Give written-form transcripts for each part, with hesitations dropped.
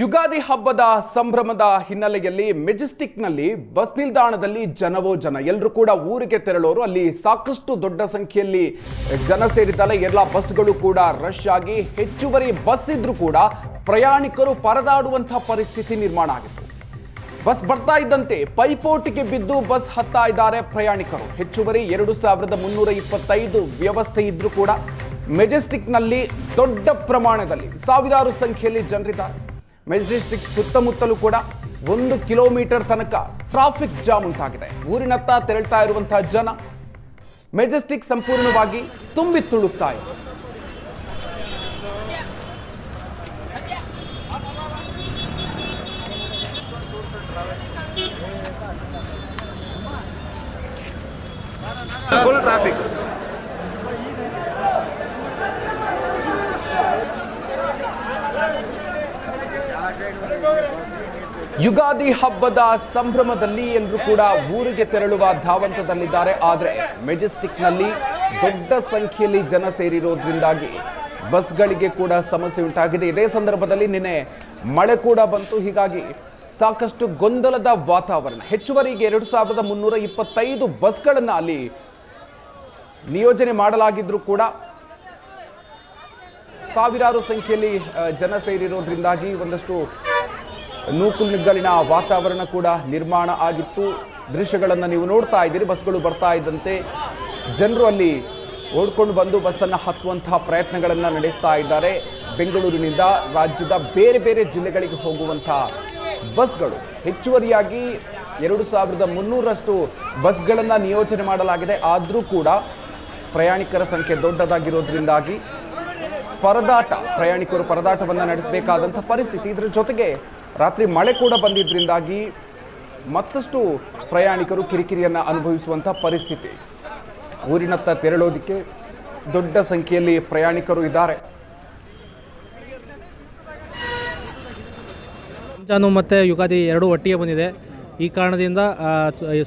ಯುಗಾದಿ ಹಬ್ಬದ ಸಂಭ್ರಮದ ಹಿನ್ನೆಲೆಯಲ್ಲಿ ಮೆಜೆಸ್ಟಿಕ್ನಲ್ಲಿ ಬಸ್ ನಿಲ್ದಾಣದಲ್ಲಿ ಜನವೋ ಜನ. ಎಲ್ಲರೂ ಕೂಡ ಊರಿಗೆ ತೆರಳೋರು. ಅಲ್ಲಿ ಸಾಕಷ್ಟು ದೊಡ್ಡ ಸಂಖ್ಯೆಯಲ್ಲಿ ಜನ ಸೇರಿದ್ದಾರೆ. ಎಲ್ಲ ಬಸ್ಗಳು ಕೂಡ ರಶ್ ಆಗಿ ಹೆಚ್ಚುವರಿ ಬಸ್ ಇದ್ರೂ ಕೂಡ ಪ್ರಯಾಣಿಕರು ಪರದಾಡುವಂತಹ ಪರಿಸ್ಥಿತಿ ನಿರ್ಮಾಣ ಆಗಿತ್ತು. ಬಸ್ ಬರ್ತಾ ಇದ್ದಂತೆ ಪೈಪೋಟಿಗೆ ಬಿದ್ದು ಬಸ್ ಹತ್ತಾ ಇದ್ದಾರೆ ಪ್ರಯಾಣಿಕರು. ಹೆಚ್ಚುವರಿ 2325 ವ್ಯವಸ್ಥೆ ಇದ್ರೂ ಕೂಡ ಮೆಜೆಸ್ಟಿಕ್ನಲ್ಲಿ ದೊಡ್ಡ ಪ್ರಮಾಣದಲ್ಲಿ ಸಾವಿರಾರು ಸಂಖ್ಯೆಯಲ್ಲಿ ಜನರಿದ್ದಾರೆ. ಮೆಜೆಸ್ಟಿಕ್ ಸುತ್ತಮುತ್ತಲೂ ಕೂಡ 1 ಕಿಲೋಮೀಟರ್ ತನಕ ಟ್ರಾಫಿಕ್ ಜಾಮ್ ಉಂಟಾಗಿದೆ. ಊರಿನತ್ತ ತೆರಳ್ತಾ ಇರುವಂತಹ ಜನ ಮೆಜೆಸ್ಟಿಕ್ ಸಂಪೂರ್ಣವಾಗಿ ತುಂಬಿ ತುಳುಕ್ತಾ ಇದೆ. Full traffic. ಯುಗಾದಿ ಹಬ್ಬದ ಸಂಭ್ರಮದಲ್ಲಿ ಎಲ್ಲರೂ ಕೂಡ ಊರಿಗೆ ತೆರಳುವ ಧಾವಂತದಲ್ಲಿದ್ದಾರೆ. ಆದರೆ ಮೆಜೆಸ್ಟಿಕ್ನಲ್ಲಿ ದೊಡ್ಡ ಸಂಖ್ಯೆಯಲ್ಲಿ ಜನ ಸೇರಿರೋದ್ರಿಂದಾಗಿ ಬಸ್ಗಳಿಗೆ ಕೂಡ ಸಮಸ್ಯೆ ಉಂಟಾಗಿದೆ. ಇದೇ ಸಂದರ್ಭದಲ್ಲಿ ನಿನ್ನೆ ಮಳೆ ಕೂಡ ಬಂತು. ಹೀಗಾಗಿ ಸಾಕಷ್ಟು ಗೊಂದಲದ ವಾತಾವರಣ. ಹೆಚ್ಚುವರಿಗೆ 2325 ಬಸ್ಗಳನ್ನು ಅಲ್ಲಿ ನಿಯೋಜನೆ ಮಾಡಲಾಗಿದ್ರೂ ಕೂಡ ಸಾವಿರಾರು ಸಂಖ್ಯೆಯಲ್ಲಿ ಜನ ಸೇರಿರೋದ್ರಿಂದಾಗಿ ಒಂದಷ್ಟು ನೂಕುನುಗ್ಗಲಿನ ವಾತಾವರಣ ಕೂಡ ನಿರ್ಮಾಣ ಆಗಿತ್ತು. ದೃಶ್ಯಗಳನ್ನು ನೀವು ನೋಡ್ತಾ ಇದ್ದೀರಿ. ಬಸ್ಗಳು ಬರ್ತಾ ಇದ್ದಂತೆ ಜನರು ಅಲ್ಲಿ ಓಡ್ಕೊಂಡು ಬಂದು ಬಸ್ಸನ್ನು ಹತ್ತುವಂತಹ ಪ್ರಯತ್ನಗಳನ್ನು ನಡೆಸ್ತಾ ಇದ್ದಾರೆ. ಬೆಂಗಳೂರಿನಿಂದ ರಾಜ್ಯದ ಬೇರೆ ಬೇರೆ ಜಿಲ್ಲೆಗಳಿಗೆ ಹೋಗುವಂತಹ ಬಸ್ಗಳು ಹೆಚ್ಚುವರಿಯಾಗಿ 2300ರಷ್ಟು ಬಸ್ಗಳನ್ನು ನಿಯೋಜನೆ ಮಾಡಲಾಗಿದೆ. ಆದರೂ ಕೂಡ ಪ್ರಯಾಣಿಕರ ಸಂಖ್ಯೆ ದೊಡ್ಡದಾಗಿರೋದ್ರಿಂದಾಗಿ ಪ್ರಯಾಣಿಕರು ಪರದಾಟವನ್ನು ನಡೆಸಬೇಕಾದಂಥ ಪರಿಸ್ಥಿತಿ. ಇದರ ಜೊತೆಗೆ ರಾತ್ರಿ ಮಳೆ ಕೂಡ ಬಂದಿದ್ದರಿಂದಾಗಿ ಮತ್ತಷ್ಟು ಪ್ರಯಾಣಿಕರು ಕಿರಿಕಿರಿಯನ್ನು ಅನುಭವಿಸುವಂಥ ಪರಿಸ್ಥಿತಿ. ಊರಿನತ್ತ ತೆರಳೋದಕ್ಕೆ ದೊಡ್ಡ ಸಂಖ್ಯೆಯಲ್ಲಿ ಪ್ರಯಾಣಿಕರು ಇದ್ದಾರೆ. ರಂಜಾನು ಮತ್ತು ಯುಗಾದಿ ಎರಡೂ ಒಟ್ಟಿಗೆ ಬಂದಿದೆ. ಈ ಕಾರಣದಿಂದ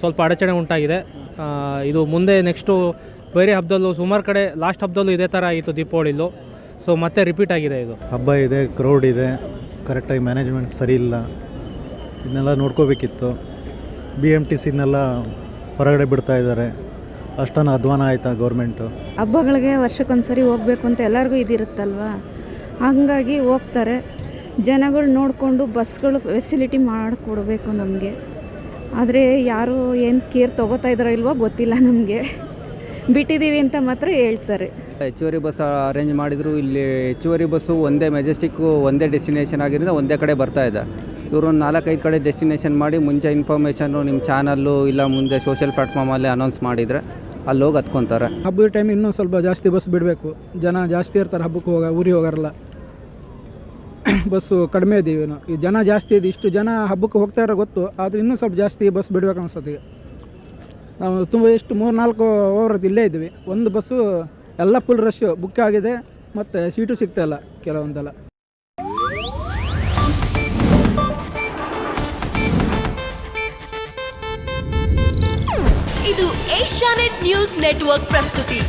ಸ್ವಲ್ಪ ಅಡಚಣೆ ಉಂಟಾಗಿದೆ. ಇದು ಮುಂದೆ ನೆಕ್ಸ್ಟು ಬೇರೆ ಹಬ್ಬದಲ್ಲೂ ಸುಮಾರು ಕಡೆ ಲಾಸ್ಟ್ ಹಬ್ಬದಲ್ಲೂ ಇದೇ ಥರ ಆಯಿತು ದೀಪಾವಳಿಲೂ. ಸೊ ಮತ್ತೆ ರಿಪೀಟ್ ಆಗಿದೆ. ಇದು ಹಬ್ಬ ಇದೆ, ಕ್ರೌಡ್ ಇದೆ, ಕರೆಕ್ಟಾಗಿ ಮ್ಯಾನೇಜ್ಮೆಂಟ್ ಸರಿ ಇಲ್ಲ. ಇದನ್ನೆಲ್ಲ ನೋಡ್ಕೋಬೇಕಿತ್ತು. BMTCನೆಲ್ಲ ಹೊರಗಡೆ ಬಿಡ್ತಾ ಇದ್ದಾರೆ. ಅಷ್ಟೊಂದು ಅಧ್ವಾನ ಆಯ್ತಾ ಗೌರ್ಮೆಂಟು. ಹಬ್ಬಗಳಿಗೆ ವರ್ಷಕ್ಕೊಂದ್ಸರಿ ಹೋಗಬೇಕು ಅಂತ ಎಲ್ಲರಿಗೂ ಇದಿರುತ್ತಲ್ವ, ಹಂಗಾಗಿ ಹೋಗ್ತಾರೆ. ಜನಗಳು ನೋಡಿಕೊಂಡು ಬಸ್ಗಳು ಫೆಸಿಲಿಟಿ ಮಾಡಿಕೊಡ್ಬೇಕು ನಮಗೆ. ಆದರೆ ಯಾರು ಏನು ಕೇರ್ ತೊಗೋತಾ ಇದ್ದಾರೋ ಇಲ್ವೋ ಗೊತ್ತಿಲ್ಲ. ನಮಗೆ ಬಿಟ್ಟಿದ್ದೀವಿ ಅಂತ ಮಾತ್ರ ಹೇಳ್ತಾರೆ. ಹೆಚ್ಚುವರಿ ಬಸ್ ಅರೇಂಜ್ ಮಾಡಿದ್ರು. ಇಲ್ಲಿ ಹೆಚ್ಚುವರಿ ಬಸ್ಸು ಒಂದೇ ಮೆಜೆಸ್ಟಿಕ್ಕು ಒಂದೇ ಡೆಸ್ಟಿನೇಷನ್ ಆಗಿರೋದ್ರಿಂದ ಒಂದೇ ಕಡೆ ಬರ್ತಾ ಇದೆ. ಇವರು 4-5 ಕಡೆ ಡೆಸ್ಟಿನೇಷನ್ ಮಾಡಿ ಮುಂಚೆ ಇನ್ಫಾರ್ಮೇಷನ್ನು ನಿಮ್ಮ ಚಾನಲ್ಲು ಇಲ್ಲ ಮುಂದೆ ಸೋಷಿಯಲ್ ಪ್ಲಾಟ್ಫಾರ್ಮಲ್ಲಿ ಅನೌನ್ಸ್ ಮಾಡಿದರೆ ಅಲ್ಲಿ ಹೋಗಿ ಹತ್ಕೊತಾರೆ. ಹಬ್ಬದ ಟೈಮ್ ಇನ್ನೂ ಸ್ವಲ್ಪ ಜಾಸ್ತಿ ಬಸ್ ಬಿಡಬೇಕು. ಜನ ಜಾಸ್ತಿ ಇರ್ತಾರೆ. ಹಬ್ಬಕ್ಕೆ ಊರಿಗೆ ಹೋಗಾರಲ್ಲ. ಬಸ್ಸು ಕಡಿಮೆ ಇದ್ದೀವಿ ನಾವು. ಈ ಜನ ಜಾಸ್ತಿ ಇದೆ. ಇಷ್ಟು ಜನ ಹಬ್ಬಕ್ಕೆ ಹೋಗ್ತಾ ಇರೋ ಗೊತ್ತು. ಆದರೆ ಇನ್ನೂ ಸ್ವಲ್ಪ ಜಾಸ್ತಿ ಬಸ್ ಬಿಡ್ಬೇಕು ಅನ್ಸತ್ತೆ. ನಾವು ತುಂಬ ಎಷ್ಟು 3-4 ಓವರ್ ಇಲ್ಲೇ ಇದ್ವಿ. ಒಂದು ಬಸ್ಸು ಎಲ್ಲ ಫುಲ್ ರಶ್ ಬುಕ್ ಆಗಿದೆ. ಮತ್ತು ಸೀಟು ಸಿಗ್ತಾಯಿಲ್ಲ ಕೆಲವೊಂದೆಲ್ಲ. ಇದು ಏಷ್ಯಾನೆಟ್ ನ್ಯೂಸ್ ನೆಟ್ವರ್ಕ್ ಪ್ರಸ್ತುತಿ.